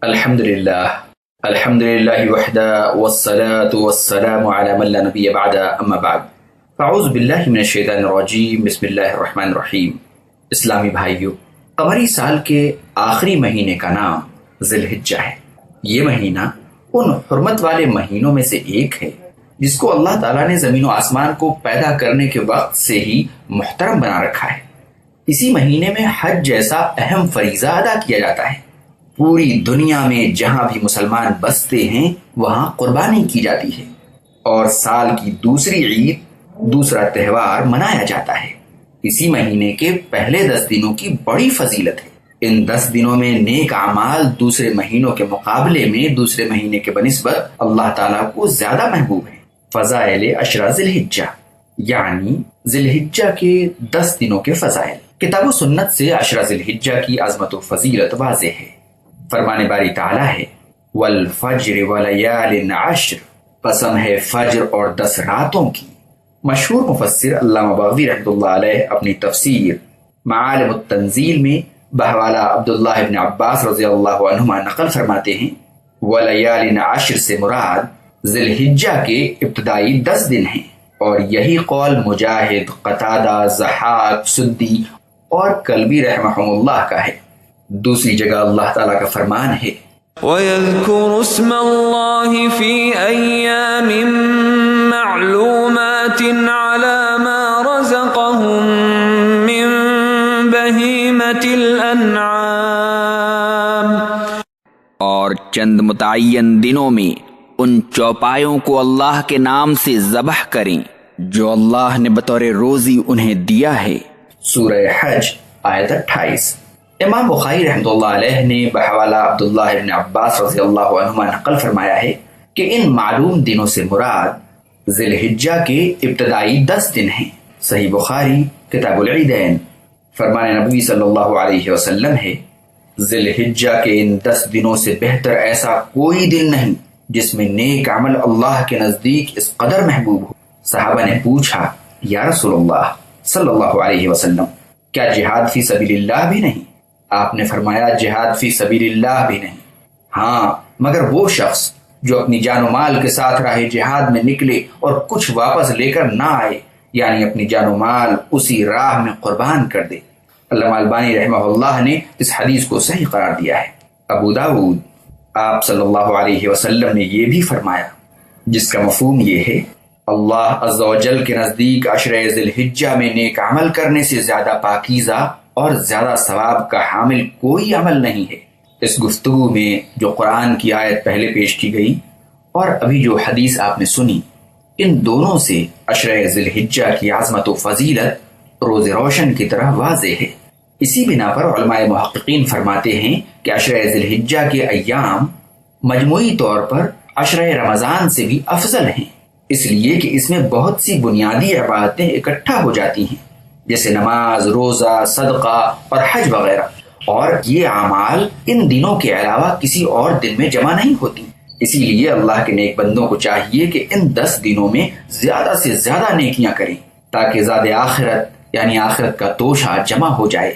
الحمد للہ وحدہ والصلاة والسلام علی من لا نبی بعد اما بعد فاعوذ باللہ من الشیطان الرجیم بسم اللہ الرحمن الرحیم۔ اسلامی بھائیو، قمری سال کے آخری مہینے کا نام ذی الحجہ ہے۔ یہ مہینہ ان حرمت والے مہینوں میں سے ایک ہے جس کو اللہ تعالیٰ نے زمین و آسمان کو پیدا کرنے کے وقت سے ہی محترم بنا رکھا ہے۔ اسی مہینے میں حج جیسا اہم فریضہ ادا کیا جاتا ہے۔ پوری دنیا میں جہاں بھی مسلمان بستے ہیں وہاں قربانی کی جاتی ہے اور سال کی دوسری عید، دوسرا تہوار منایا جاتا ہے۔ اسی مہینے کے پہلے 10 دنوں کی بڑی فضیلت ہے۔ ان 10 دنوں میں نیک اعمال دوسرے مہینوں کے مقابلے میں دوسرے مہینے کے بنسبت اللہ تعالیٰ کو زیادہ محبوب ہے۔ فضائل عشرہ ذی الحجہ، یعنی ذی الحجہ کے 10 دنوں کے فضائل۔ کتاب و سنت سے عشرہ ذی الحجہ کی عظمت و فضیلت واضح ہے۔ فرمان باری تعالیٰ ہے والفجر ولیال عشر، قسم ہے فجر اور 10 راتوں کی۔ مشہور مفسر علامہ بغوی رحمۃ اللہ علیہ اپنی تفسیر معالم التنزیل میں بحوالہ عبداللہ ابن عباس رضی اللہ عنہما نقل فرماتے ہیں ولیال عشر سے مراد ذی الحجہ کے ابتدائی 10 دن ہیں، اور یہی قول مجاہد، قتادہ، ضحاک، سدی اور کلبی رحمہم اللہ کا ہے۔ دوسری جگہ اللہ تعالیٰ کا فرمان ہے وَيَذْكُرُ اسْمَ اللَّهِ فِي أَيَّامٍ مَّعْلُومَاتٍ عَلَى مَا رَزَقَهُم مِّن بَهِيمَةِ الْأَنْعَامِ، اور چند متعین دنوں میں ان چوپایوں کو اللہ کے نام سے ذبح کریں جو اللہ نے بطور روزی انہیں دیا ہے۔ سورہ حج آیت 28۔ امام بخاری رحمۃ اللہ علیہ نے بحوالہ عبداللہ ابن عباس رضی اللہ عنہما نقل فرمایا ہے کہ ان معلوم دنوں سے مراد ذی الحجہ کے ابتدائی 10 دن ہیں۔ صحیح بخاری کتاب العیدین۔ فرمان نبوی صلی اللہ علیہ وسلم ہے ذی الحجہ کے ان 10 دنوں سے بہتر ایسا کوئی دن نہیں جس میں نیک عمل اللہ کے نزدیک اس قدر محبوب ہو۔ صحابہ نے پوچھا یا رسول اللہ صلی اللہ علیہ وسلم، کیا جہاد فی سبیل اللہ بھی نہیں؟ آپ نے فرمایا جہاد فی سبیل اللہ بھی نہیں، ہاں مگر وہ شخص جو اپنی جان و مال کے ساتھ راہ جہاد میں نکلے اور کچھ واپس لے کر نہ آئے، یعنی اپنی جان و مال اسی راہ میں قربان کر دے۔ علامہ البانی رحمہ اللہ نے اس حدیث کو صحیح قرار دیا ہے۔ ابو داؤد، آپ صلی اللہ علیہ وسلم نے یہ بھی فرمایا جس کا مفہوم یہ ہے اللہ عز و جل کے نزدیک عشرہ ذی الحجہ میں نیک عمل کرنے سے زیادہ پاکیزہ اور زیادہ ثواب کا حامل کوئی عمل نہیں ہے۔ اس گفتگو میں جو قرآن کی آیت پہلے پیش کی گئی اور ابھی جو حدیث آپ نے سنی، ان دونوں سے عشرہ ذی الحجہ کی عظمت و فضیلت روز روشن کی طرح واضح ہے۔ اسی بنا پر علماء محققین فرماتے ہیں کہ عشرہ ذی الحجہ کے ایام مجموعی طور پر عشرہ رمضان سے بھی افضل ہیں، اس لیے کہ اس میں بہت سی بنیادی عبادتیں اکٹھا ہو جاتی ہیں جیسے نماز، روزہ، صدقہ اور حج وغیرہ، اور یہ اعمال ان دنوں کے علاوہ کسی اور دن میں جمع نہیں ہوتی۔ اسی لیے اللہ کے نیک بندوں کو چاہیے کہ ان 10 دنوں میں زیادہ سے زیادہ نیکیاں کریں تاکہ زاد آخرت یعنی آخرت کا توشہ جمع ہو جائے۔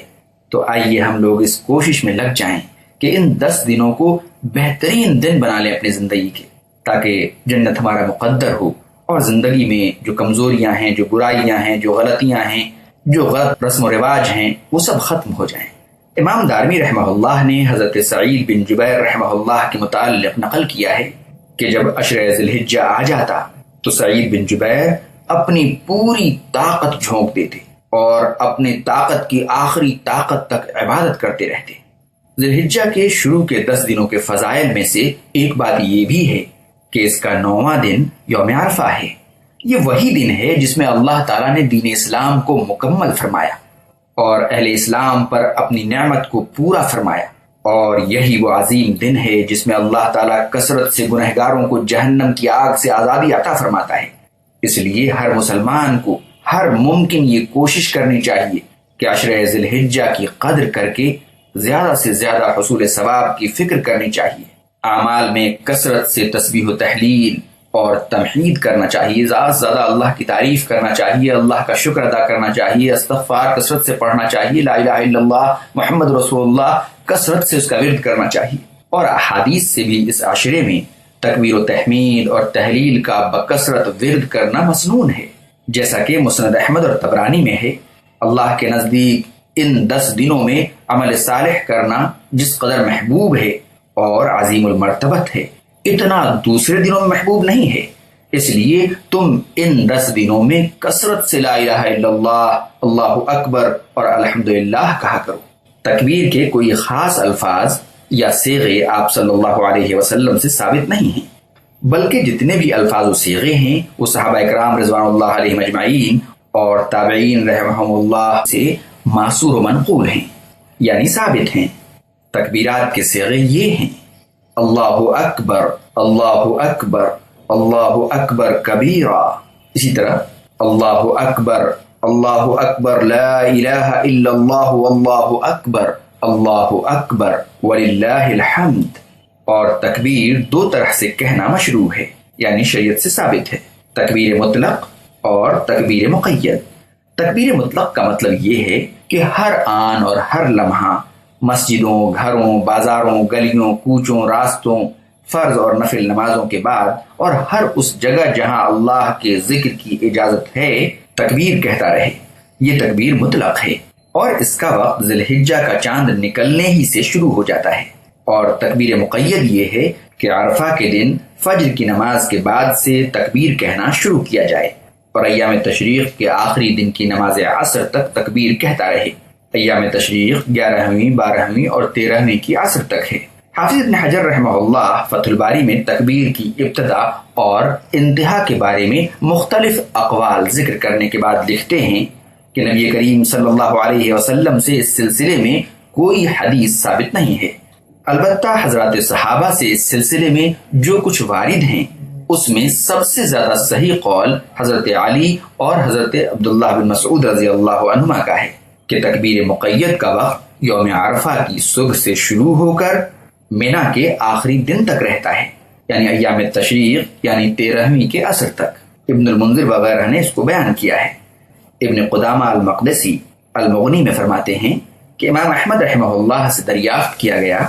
تو آئیے ہم لوگ اس کوشش میں لگ جائیں کہ ان 10 دنوں کو بہترین دن بنا لیں اپنی زندگی کے، تاکہ جنت ہمارا مقدر ہو اور زندگی میں جو کمزوریاں ہیں، جو برائیاں ہیں، جو غلطیاں ہیں، جو غلط رسم و رواج ہیں، وہ سب ختم ہو جائیں۔ امام دارمی رحمہ اللہ نے حضرت سعید بن جبیر رحمہ اللہ کے متعلق نقل کیا ہے کہ جب عشرہ ذی الحجہ آ جاتا تو سعید بن جبیر اپنی پوری طاقت جھونک دیتے اور اپنی طاقت کی آخری طاقت تک عبادت کرتے رہتے۔ ذی الحجہ کے شروع کے 10 دنوں کے فضائل میں سے ایک بات یہ بھی ہے کہ اس کا 9واں دن یوم عرفہ ہے۔ یہ وہی دن ہے جس میں اللہ تعالیٰ نے دین اسلام کو مکمل فرمایا اور اہل اسلام پر اپنی نعمت کو پورا فرمایا، اور یہی وہ عظیم دن ہے جس میں اللہ تعالیٰ کثرت سے گنہگاروں کو جہنم کی آگ سے آزادی عطا فرماتا ہے۔ اس لیے ہر مسلمان کو ہر ممکن یہ کوشش کرنی چاہیے کہ عشرہ ذی الحجہ کی قدر کر کے زیادہ سے زیادہ حصول ثواب کی فکر کرنی چاہیے۔ اعمال میں کثرت سے تسبیح و تحلیل اور تمحید کرنا چاہیے، زیادہ سے زیادہ اللہ کی تعریف کرنا چاہیے، اللہ کا شکر ادا کرنا چاہیے، استغفار کثرت سے پڑھنا چاہیے، لا الہ الا اللہ محمد رسول اللہ کثرت سے اس کا ورد کرنا چاہیے۔ اور احادیث سے بھی اس عشرے میں تکبیر و تحمید اور تحلیل کا بکثرت ورد کرنا مسنون ہے، جیسا کہ مسند احمد اور طبرانی میں ہے۔ اللہ کے نزدیک ان 10 دنوں میں عمل صالح کرنا جس قدر محبوب ہے اور عظیم المرتبت ہے، اتنا دوسرے دنوں میں محبوب نہیں ہے۔ اس لیے تم ان 10 دنوں میں کثرت سے لا الہ الا اللہ، اللہ اکبر اور الحمدللہ کہا کرو۔ تکبیر کے کوئی خاص الفاظ یا صیغے آپ صلی اللہ علیہ وسلم سے ثابت نہیں ہیں، بلکہ جتنے بھی الفاظ و صیغے ہیں وہ صحابہ کرام رضوان اللہ علیہم اجمعین اور تابعین رحمہم اللہ سے معصور و منقول ہیں، یعنی ثابت ہیں۔ تکبیرات کے صیغے یہ ہیں: اللہ اکبر، اللہ اکبر، اللہ اکبر کبیرا، اسی طرح اللہ اکبر، اللہ اکبر، لا الہ الا اللہ واللہ اکبر، اللہ اکبر وللہ الحمد۔ اور تکبیر 2 طرح سے کہنا مشروع ہے، یعنی شریعت سے ثابت ہے: تکبیر مطلق اور تکبیر مقید۔ تکبیر مطلق کا مطلب یہ ہے کہ ہر آن اور ہر لمحہ مسجدوں، گھروں، بازاروں، گلیوں، کوچوں، راستوں، فرض اور نفل نمازوں کے بعد اور ہر اس جگہ جہاں اللہ کے ذکر کی اجازت ہے تکبیر کہتا رہے۔ یہ تکبیر مطلق ہے اور اس کا وقت ذی الحجہ کا چاند نکلنے ہی سے شروع ہو جاتا ہے۔ اور تکبیر مقید یہ ہے کہ عرفہ کے دن فجر کی نماز کے بعد سے تکبیر کہنا شروع کیا جائے اور ایام تشریق کے آخری دن کی نماز عصر تک تکبیر کہتا رہے۔ ایام تشریق 11ویں، 12ویں اور 13ویں کی عصر تک ہے۔ حافظ ابن حجر رحمہ اللہ فتح الباری میں تکبیر کی ابتدا اور انتہا کے بارے میں مختلف اقوال ذکر کرنے کے بعد لکھتے ہیں کہ نبی کریم صلی اللہ علیہ وسلم سے اس سلسلے میں کوئی حدیث ثابت نہیں ہے، البتہ حضرات صحابہ سے اس سلسلے میں جو کچھ وارد ہیں اس میں سب سے زیادہ صحیح قول حضرت علی اور حضرت عبداللہ بن مسعود رضی اللہ عنہما کا ہے کہ تکبیر مقید کا وقت یوم عرفہ کی صبح سے شروع ہو کر مینا کے آخری دن تک رہتا ہے، یعنی ایام تشریق یعنی 13ویں کے عصر تک۔ ابن المنذر وغیرہ نے اس کو بیان کیا ہے۔ ابن قدامہ المقدسی المغنی میں فرماتے ہیں کہ امام احمد رحمہ اللہ سے دریافت کیا گیا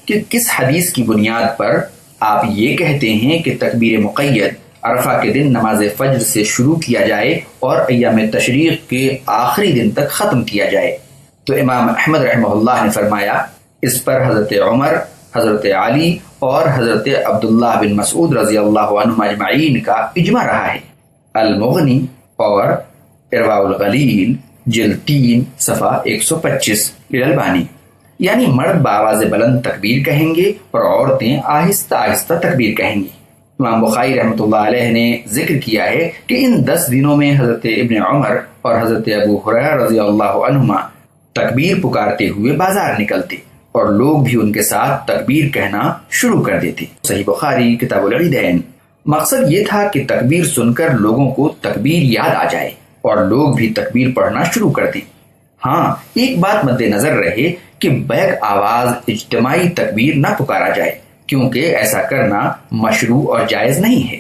کہ کس حدیث کی بنیاد پر آپ یہ کہتے ہیں کہ تکبیر مقید عرفہ کے دن نماز فجر سے شروع کیا جائے اور ایام تشریق کے آخری دن تک ختم کیا جائے؟ تو امام احمد رحمہ اللہ نے فرمایا اس پر حضرت عمر، حضرت علی اور حضرت عبداللہ بن مسعود رضی اللہ عنہم اجمعین کا اجماع رہا ہے۔ المغنی اور ارواء الغلیل جلد 3 صفحہ 125 للالبانی۔ یعنی مرد بآواز بلند تکبیر کہیں گے اور عورتیں آہستہ آہستہ تکبیر کہیں گی۔ امام بخاری رحمۃ اللہ علیہ نے ذکر کیا ہے کہ ان 10 دنوں میں حضرت ابن عمر اور حضرت ابو ہریرہ رضی اللہ عنہما تکبیر پکارتے ہوئے بازار نکلتے اور لوگ بھی ان کے ساتھ تکبیر کہنا شروع کر دیتے۔ صحیح بخاری کتاب العیدین۔ مقصد یہ تھا کہ تکبیر سن کر لوگوں کو تکبیر یاد آ جائے اور لوگ بھی تکبیر پڑھنا شروع کر دیں۔ ہاں، ایک بات مد نظر رہے کہ بیک آواز اجتماعی تکبیر نہ پکارا جائے، کیونکہ ایسا کرنا مشروع اور جائز نہیں ہے۔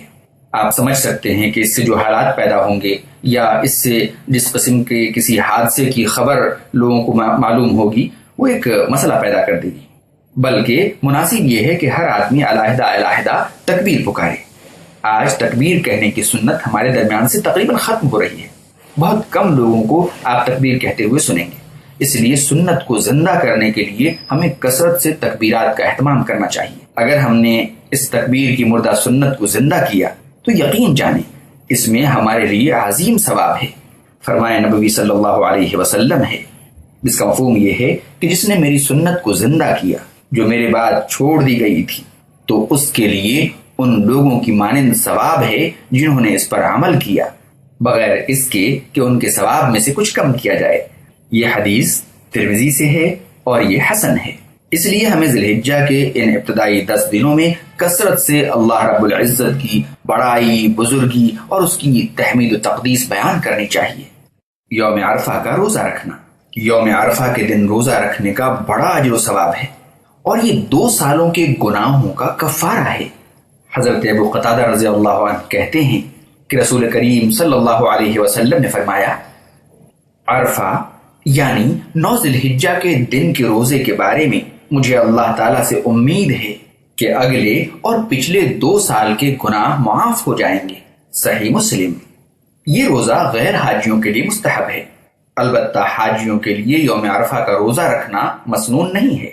آپ سمجھ سکتے ہیں کہ اس سے جو حالات پیدا ہوں گے یا اس سے جس قسم کے کسی حادثے کی خبر لوگوں کو معلوم ہوگی وہ ایک مسئلہ پیدا کر دے گی، بلکہ مناسب یہ ہے کہ ہر آدمی علیحدہ علیحدہ تکبیر پکارے۔ آج تکبیر کہنے کی سنت ہمارے درمیان سے تقریباً ختم ہو رہی ہے، بہت کم لوگوں کو آپ تکبیر کہتے ہوئے سنیں گے۔ اس لیے سنت کو زندہ کرنے کے لیے ہمیں کثرت سے تکبیرات کا اہتمام کرنا چاہیے۔ اگر ہم نے اس تکبیر کی مردہ سنت کو زندہ کیا تو یقین جانیں اس میں ہمارے لیے عظیم ثواب ہے۔ فرمایا نبوی صلی اللہ علیہ وسلم ہے، جس کا مفہوم یہ ہے کہ جس نے میری سنت کو زندہ کیا جو میرے بعد چھوڑ دی گئی تھی تو اس کے لیے ان لوگوں کی مانند ثواب ہے جنہوں نے اس پر عمل کیا، بغیر اس کے کہ ان کے ثواب میں سے کچھ کم کیا جائے۔ یہ حدیث ترمذی سے ہے اور یہ حسن ہے۔ اس لیے ہمیں ذی الحجہ کے ان ابتدائی 10 دنوں میں کثرت سے اللہ رب العزت کی بڑائی، بزرگی اور اس کی تحمید و تقدیس بیان کرنی چاہیے۔ یوم عرفہ کا روزہ رکھنا، یوم عرفہ کے دن روزہ رکھنے کا بڑا اجر و ثواب ہے اور یہ 2 سالوں کے گناہوں کا کفارہ ہے۔ حضرت ابو قتادہ رضی اللہ عنہ کہتے ہیں کہ رسول کریم صلی اللہ علیہ وسلم نے فرمایا، عرفہ یعنی 9 ذی الحجہ کے دن کے روزے کے بارے میں مجھے اللہ تعالیٰ سے امید ہے کہ اگلے اور پچھلے 2 سال کے گناہ معاف ہو جائیں گے۔ صحیح مسلم۔ یہ روزہ غیر حاجیوں کے لیے مستحب ہے، البتہ حاجیوں کے لیے یوم عرفہ کا روزہ رکھنا مسنون نہیں ہے،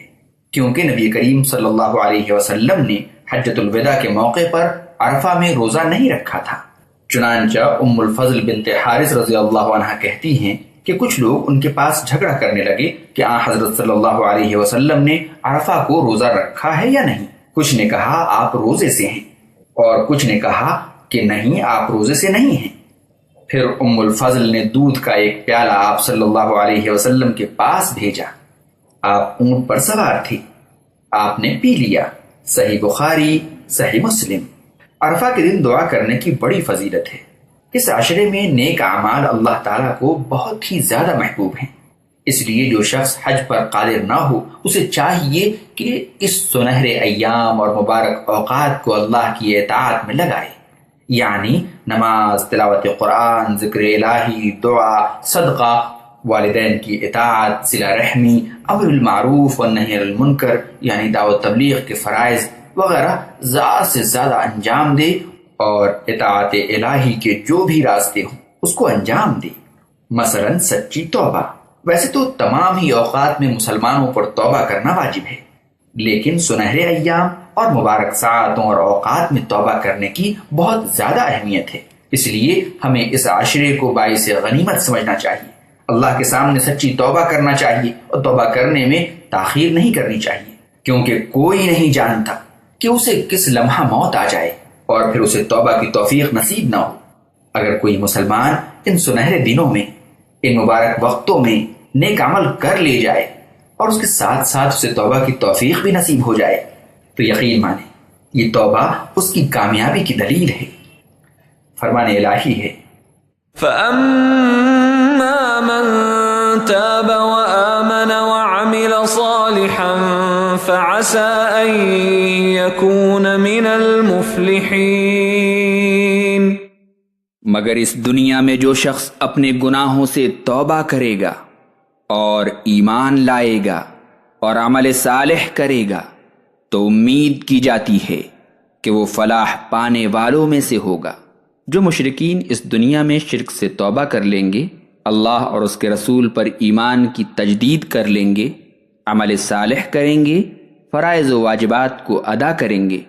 کیونکہ نبی کریم صلی اللہ علیہ وسلم نے حجۃ الوداع کے موقع پر عرفہ میں روزہ نہیں رکھا تھا۔ چنانچہ ام الفضل بنت حارث رضی اللہ عنہ کہتی ہیں کہ کچھ لوگ ان کے پاس جھگڑا کرنے لگے کہ آن حضرت صلی اللہ علیہ وسلم نے عرفہ کو روزہ رکھا ہے یا نہیں۔ کچھ نے کہا آپ روزے سے ہیں، اور کچھ نے کہا کہ نہیں آپ روزے سے نہیں ہیں۔ پھر ام الفضل نے دودھ کا ایک پیالہ آپ صلی اللہ علیہ وسلم کے پاس بھیجا۔ آپ اونٹ پر سوار تھی، آپ نے پی لیا۔ صحیح بخاری، صحیح مسلم۔ عرفہ کے دن دعا کرنے کی بڑی فضیلت ہے۔ اس عشرے میں نیک اعمال اللہ تعالیٰ کو بہت ہی زیادہ محبوب ہیں، اس لیے جو شخص حج پر قادر نہ ہو اسے چاہیے کہ اس سنہرے ایام اور مبارک اوقات کو اللہ کی اطاعت میں لگائے، یعنی نماز، تلاوت قرآن، ذکر الہی، دعا، صدقہ، والدین کی اطاعت، صلہ رحمی، امر بالمعروف والنہی عن المنکر یعنی دعوت تبلیغ کے فرائض وغیرہ زیادہ سے زیادہ انجام دے، اور اطاعت الہی کے جو بھی راستے ہوں اس کو انجام دے، مثلا سچی توبہ۔ ویسے تو تمام ہی اوقات میں مسلمانوں پر توبہ کرنا واجب ہے، لیکن سنہرے ایام اور مبارک ساعتوں اور اوقات میں توبہ کرنے کی بہت زیادہ اہمیت ہے، اس لیے ہمیں اس عشرے کو باعث غنیمت سمجھنا چاہیے، اللہ کے سامنے سچی توبہ کرنا چاہیے، اور توبہ کرنے میں تاخیر نہیں کرنی چاہیے، کیونکہ کوئی نہیں جانتا کہ اسے کس لمحہ موت آ جائے اور پھر اسے توبہ کی توفیق نصیب نہ ہو۔ اگر کوئی مسلمان ان سنہرے دنوں میں، ان مبارک وقتوں میں نیک عمل کر لے جائے اور اس کے ساتھ ساتھ اسے توبہ کی توفیق بھی نصیب ہو جائے تو یقین مانے یہ توبہ اس کی کامیابی کی دلیل ہے۔ فرمان الہی ہے فَأَمَّا مَن تَابَ وَآمَنَ وَعَمِلَ صَالِحًا فَعَسَىٰ أَن يَكُونَ مِنَ الْمُفْلِحِينَ۔ مگر اس دنیا میں جو شخص اپنے گناہوں سے توبہ کرے گا اور ایمان لائے گا اور عمل صالح کرے گا تو امید کی جاتی ہے کہ وہ فلاح پانے والوں میں سے ہوگا۔ جو مشرکین اس دنیا میں شرک سے توبہ کر لیں گے، اللہ اور اس کے رسول پر ایمان کی تجدید کر لیں گے، عمل صالح کریں گے، فرائض و واجبات کو ادا کریں گے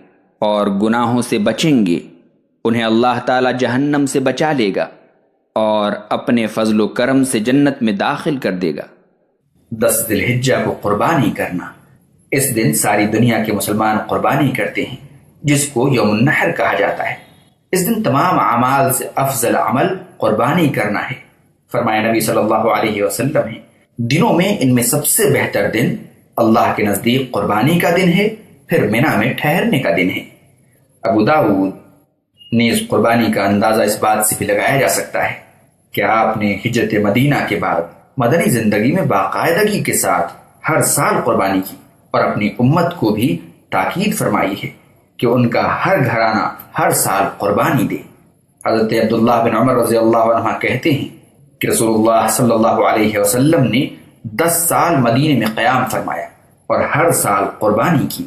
اور گناہوں سے بچیں گے، انہیں اللہ تعالی جہنم سے بچا لے گا اور اپنے فضل و کرم سے جنت میں داخل کر دے گا۔ 10 ذی الحجہ کو قربانی کرنا، اس دن ساری دنیا کے مسلمان قربانی کرتے ہیں، جس کو یوم النحر کہا جاتا ہے۔ اس دن تمام اعمال سے افضل عمل قربانی کرنا ہے۔ فرمایا نبی صلی اللہ علیہ وسلم ہے دنوں میں ان میں سب سے بہتر دن اللہ کے نزدیک قربانی کا دن ہے، پھر منی میں ٹھہرنے کا دن ہے۔ ابو داؤد نیز قربانی کا اندازہ اس بات سے بھی لگایا جا سکتا ہے کہ آپ نے ہجرت مدینہ کے بعد مدنی زندگی میں باقاعدگی کے ساتھ ہر سال قربانی کی، اور اپنی امت کو بھی تاکید فرمائی ہے کہ ان کا ہر گھرانہ ہر سال قربانی دے۔ حضرت عبداللہ بن عمر رضی اللہ عنہ کہتے ہیں کہ رسول اللہ صلی اللہ علیہ وسلم نے 10 سال مدینے میں قیام فرمایا اور ہر سال قربانی کی۔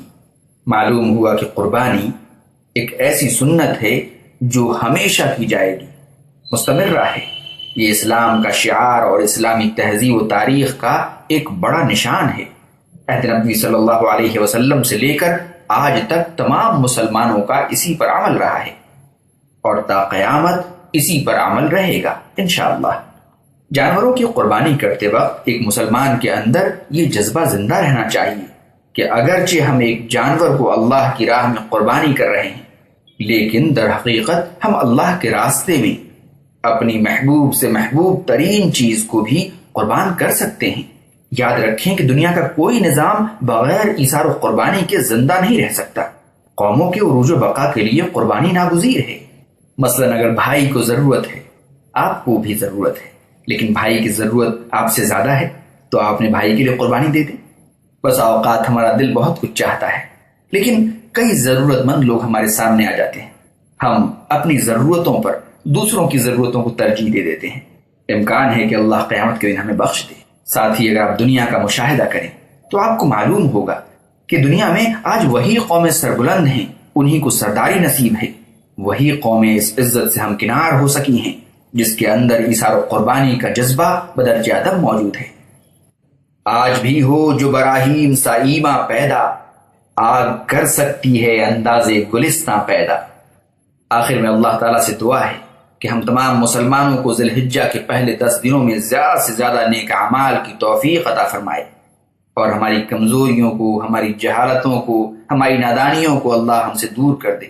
معلوم ہوا کہ قربانی ایک ایسی سنت ہے جو ہمیشہ کی جائے گی، مستمر ہے۔ یہ اسلام کا شعار اور اسلامی تہذیب و تاریخ کا ایک بڑا نشان ہے۔ عہد نبوی صلی اللہ علیہ وسلم سے لے کر آج تک تمام مسلمانوں کا اسی پر عمل رہا ہے، اور تا قیامت اسی پر عمل رہے گا انشاءاللہ۔ جانوروں کی قربانی کرتے وقت ایک مسلمان کے اندر یہ جذبہ زندہ رہنا چاہیے کہ اگرچہ ہم ایک جانور کو اللہ کی راہ میں قربانی کر رہے ہیں، لیکن در حقیقت ہم اللہ کے راستے میں اپنی محبوب سے محبوب ترین چیز کو بھی قربان کر سکتے ہیں۔ یاد رکھیں کہ دنیا کا کوئی نظام بغیر ایثار و قربانی کے زندہ نہیں رہ سکتا۔ قوموں کے عروج و بقا کے لیے قربانی ناگزیر ہے۔ مثلا اگر بھائی کو ضرورت ہے، آپ کو بھی ضرورت ہے، لیکن بھائی کی ضرورت آپ سے زیادہ ہے تو آپ نے بھائی کے لیے قربانی دے دیں۔ بس اوقات ہمارا دل بہت کچھ چاہتا ہے، لیکن کئی ضرورت مند لوگ ہمارے سامنے آ جاتے ہیں، ہم اپنی ضرورتوں پر دوسروں کی ضرورتوں کو ترجیح دے دیتے ہیں۔ امکان ہے کہ اللہ قیامت کے دن ہمیں بخش دے۔ ساتھ ہی اگر آپ دنیا کا مشاہدہ کریں، تو آپ کو معلوم ہوگا کہ دنیا میں آج وہی قومیں سربلند ہیں، انہی کو سرداری نصیب ہے، وہی قومیں اس عزت سے ہمکنار ہو سکی ہیں جس کے اندر ایثار و قربانی کا جذبہ بدرجہ ادب موجود ہے۔ آج بھی ہو جو براہیم سا ایماں پیدا، آگ کر سکتی ہے انداز گلستاں پیدا۔ آخر میں اللہ تعالیٰ سے دعا ہے کہ ہم تمام مسلمانوں کو ذی الحجہ کے پہلے 10 دنوں میں زیادہ سے زیادہ نیک اعمال کی توفیق عطا فرمائے، اور ہماری کمزوریوں کو، ہماری جہالتوں کو، ہماری نادانیوں کو اللہ ہم سے دور کر دے،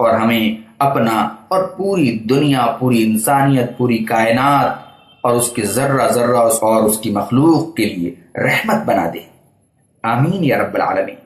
اور ہمیں اپنا اور پوری دنیا، پوری انسانیت، پوری کائنات اور اس کے ذرہ ذرہ اور اس کی مخلوق کے لیے رحمت بنا دے۔ آمین یا رب العالمین۔